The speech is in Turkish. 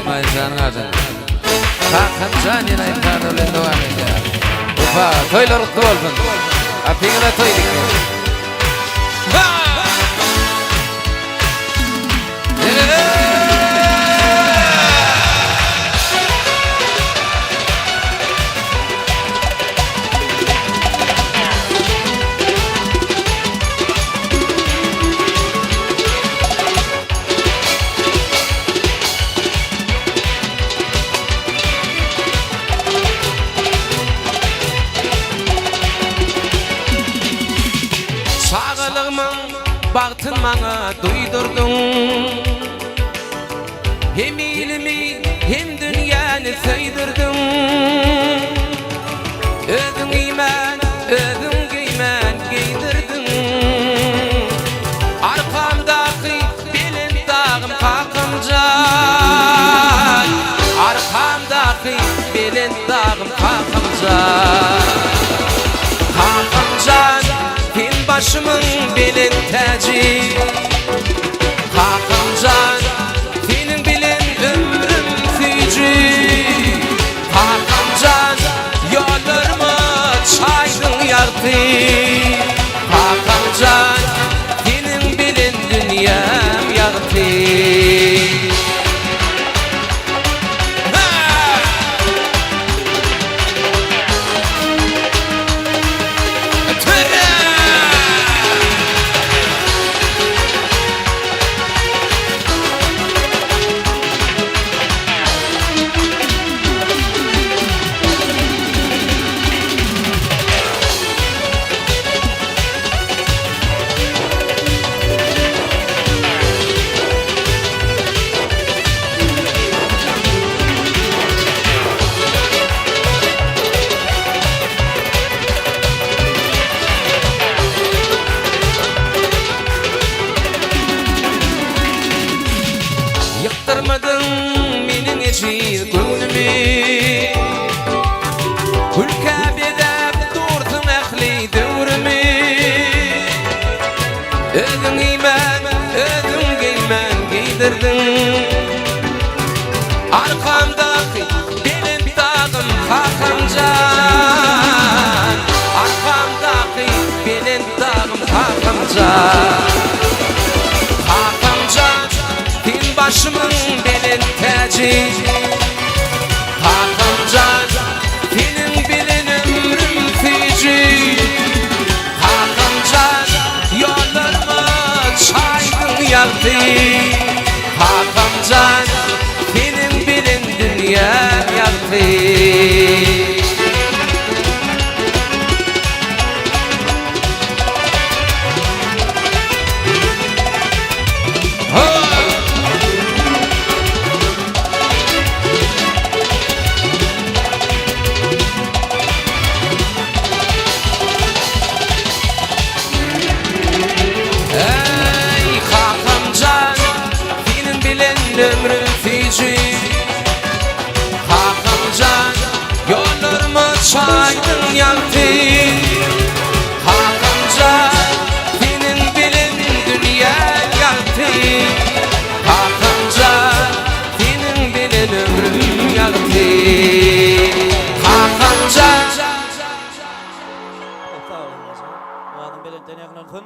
İsmail Can'ın adını. Hakan Can yine imkanlarıyla devam ediyor. Ufa, toylar kutlu olsun. Apingine toy dikkat. Baktın bana duydurdun, hem ilmi hem dünyanı söydürdün. Ödün giymen giydirdin. Arkamdaki belin dağım kalkımcan. Arkamdaki belin dağım kalkımcan. Kalkımcan başımın belin tacı. Hakancan senin bilin ömrüm fücü. Hakancan yollarımı çaydın yaktı. Hakancan senin bilin dünyam yaktı. Yıktırmadın menin için gönlümü. Hülka bedep durdun ahli devrimi. Ödün giymen giydirdin. Arkamdaki belin dağım Hakancan. Arkamdaki belin dağım Hakancan. Başımın belin tacı. Hakancan senin bilin ömrüm fücü. Hakancan yollarımı çaydın yaktı. Hakancan senin bilin dünyam yaktı. Ömrüm fücü. Hakancan yollarımı çaydın yaktı. Hakancan senin bilin dünya yaktı. Hakancan senin bilin ömrüm yaktı. Hakancan. Sağ olun. Bu adam belirten yakın olsun.